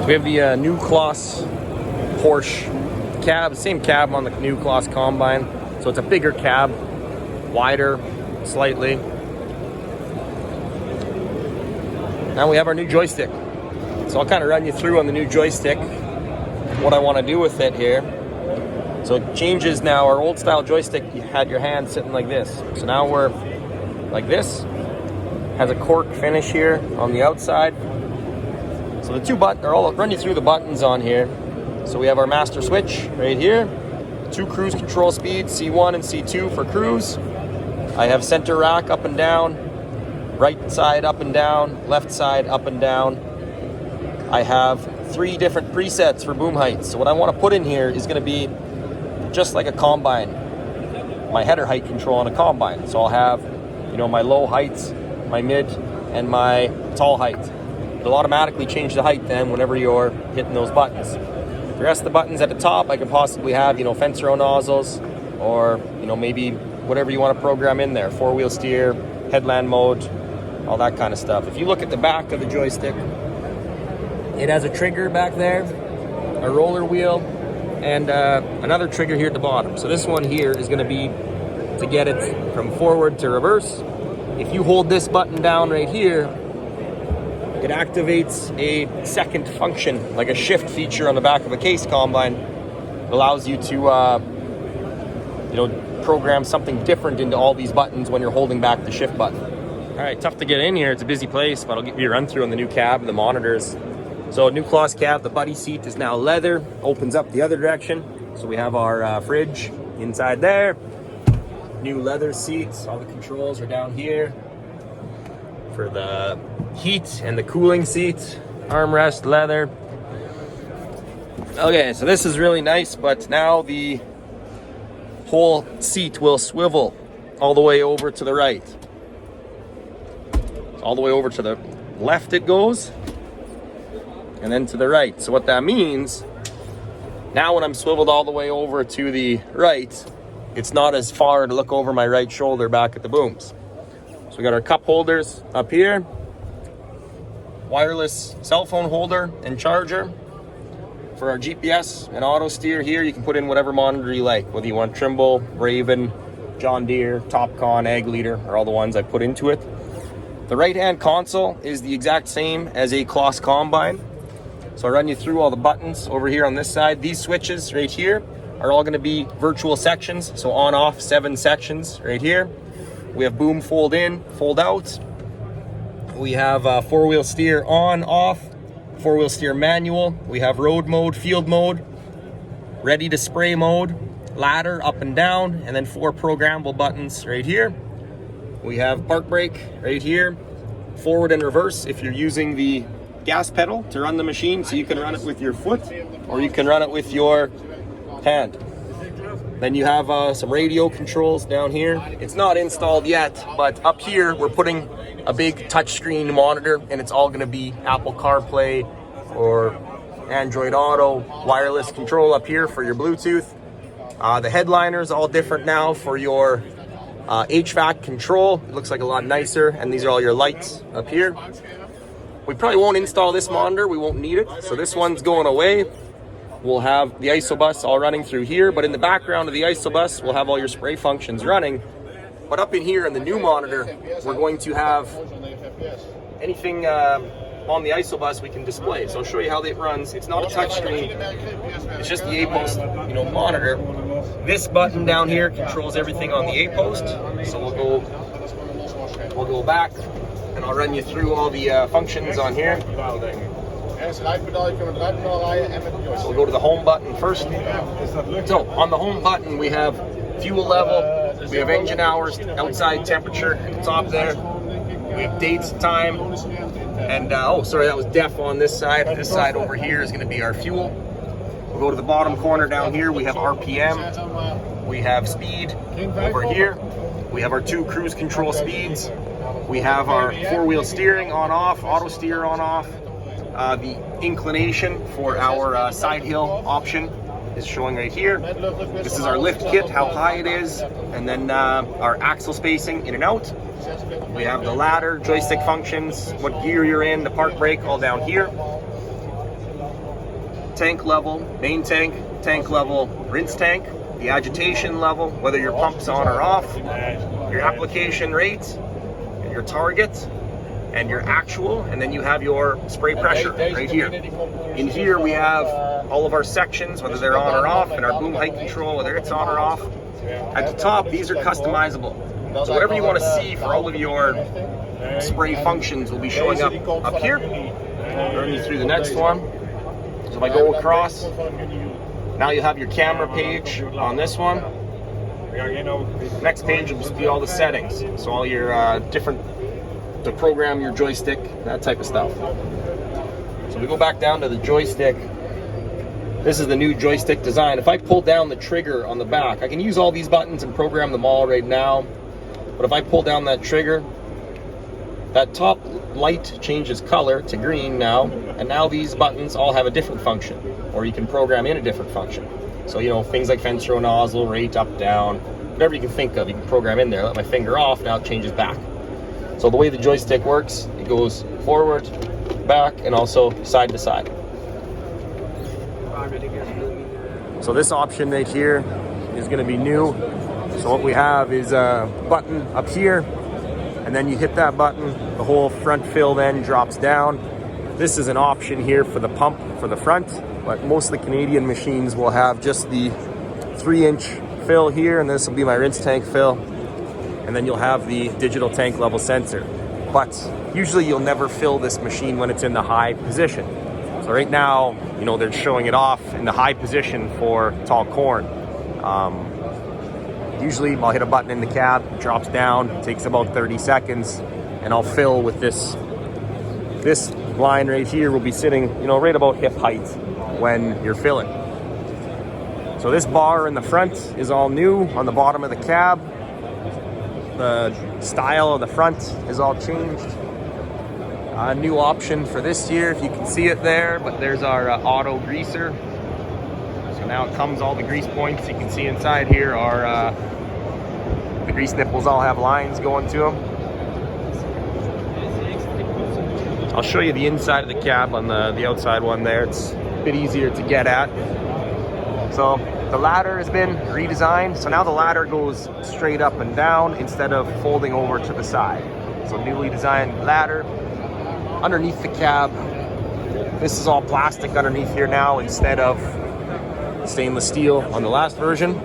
We have the new Kloss Horsch cab, same cab on the new Kloss Combine. So it's a bigger cab, wider slightly. Now we have our new joystick. So I'll kind of run you through on the new joystick what I want to do with it here. So it changes now. Our old style joystick, you had your hand sitting like this. So now we're like this. Has a cork finish here on the outside. So the two buttons, I'll run you through the buttons on here. So we have our master switch right here. Two cruise control speeds, C1 and C2 for cruise. I have center rack up and down, right side up and down, left side up and down. I have 3 different presets for boom heights. So what I want to put in here is going to be just like a combine, my header height control on a combine. So I'll have, my low heights, my mid, and my tall height. It'll automatically change the height then whenever you're hitting those buttons. The rest of the buttons at the top, I could possibly have, fence row nozzles, or, maybe whatever you want to program in there. 4-wheel steer, headland mode, all that kind of stuff. If you look at the back of the joystick, it has a trigger back there, a roller wheel, and another trigger here at the bottom. So this one here is going to be to get it from forward to reverse. If you hold this button down right here, it activates a second function, like a shift feature on the back of a case combine. It allows you to, program something different into all these buttons when you're holding back the shift button. All right, tough to get in here. It's a busy place, but I'll give you a run through on the new cab and the monitors. So new Kloss cab, the buddy seat is now leather, opens up the other direction. So we have our fridge inside there. New leather seats, all the controls are down here. For the heat and the cooling seats, armrest, leather. Okay, so this is really nice, but now the whole seat will swivel all the way over to the right. All the way over to the left it goes, and then to the right. So what that means, now when I'm swiveled all the way over to the right, it's not as far to look over my right shoulder back at the booms. So we got our cup holders up here, wireless cell phone holder and charger. For our GPS and auto steer here, you can put in whatever monitor you like, whether you want Trimble, Raven, John Deere, Topcon, Ag Leader are all the ones I put into it. The right-hand console is the exact same as a Kloss Combine. So I'll run you through all the buttons over here on this side. These switches right here are all going to be virtual sections. So on, off, 7 sections right here. We have boom, fold in, fold out. We have 4-wheel steer on, off, 4-wheel steer manual. We have road mode, field mode, ready to spray mode, ladder up and down, and then 4 programmable buttons right here. We have park brake right here, forward and reverse if you're using the gas pedal to run the machine, so you can run it with your foot or you can run it with your hand. Then you have some radio controls down here. It's not installed yet, but up here we're putting a big touchscreen monitor, and it's all going to be Apple CarPlay or Android Auto wireless control up here for your Bluetooth. The headliner's all different now for your HVAC control. It looks like a lot nicer, and these are all your lights up here. We probably won't install this monitor. We won't need it, so this one's going away. We'll have the ISOBus all running through here, but in the background of the ISOBus, we'll have all your spray functions running. But up in here in the new monitor, we're going to have anything on the ISOBus we can display. So I'll show you how it runs. It's not a touch screen. It's just the A-post, monitor. This button down here controls everything on the A-post. So we'll go back, and I'll run you through all the functions on here. So we'll go to the home button first. So on the home button, we have fuel level, we have engine hours, outside temperature at the top there. We have dates, time, and oh, sorry, that was def on this side. This side over here is going to be our fuel. We'll go to the bottom corner down here. We have RPM. We have speed over here. We have our 2 cruise control speeds. We have our 4-wheel steering on off, auto steer on off. The inclination for our side hill option is showing right here. This is our lift kit, how high it is, and then our axle spacing in and out. We have the ladder, joystick functions, what gear you're in, the park brake, all down here. tank level, main tank, tank level, rinse tank, the agitation level, whether your pump's on or off, your application rate, your target, and your actual, and then you have your spray pressure right here. In here we have all of our sections, whether they're on or off, and our boom height control, whether it's on or off. At the top, these are customizable. So whatever you want to see for all of your spray functions will be showing up here. I'll run you through the next one. So if I go across, now you have your camera page on this one. Next page will just be all the settings. So all your different, to program your joystick, that type of stuff. So we go back down to the joystick. This is the new joystick design. If I pull down the trigger on the back, I can use all these buttons and program them all right now. But if I pull down that trigger, that top light changes color to green now, and now these buttons all have a different function, or you can program in a different function. So, you know, things like fence row nozzle, rate, up, down, whatever you can think of, you can program in there. Let my finger off, now it changes back. So the way the joystick works, it goes forward, back, and also side to side. So this option right here is going to be new. So what we have is a button up here, and then you hit that button, the whole front fill then drops down. This is an option here for the pump for the front, but most of the Canadian machines will have just the 3-inch fill here, and this will be my rinse tank fill. And then you'll have the digital tank level sensor. But usually you'll never fill this machine when it's in the high position. So right now, you know, they're showing it off in the high position for tall corn. Usually I'll hit a button in the cab, it drops down, takes about 30 seconds, and I'll fill with this. This line right here will be sitting, you know, right about hip height when you're filling. So this bar in the front is all new on the bottom of the cab. The style of the front is all changed. A new option for this year, if you can see it there, but there's our auto greaser. So now it comes, all the grease points you can see inside here are the grease nipples all have lines going to them. I'll show you the inside of the cab on the outside one there. It's a bit easier to get at. So the ladder has been redesigned. So now the ladder goes straight up and down instead of folding over to the side. So newly designed ladder. Underneath the cab, this is all plastic underneath here now instead of stainless steel on the last version.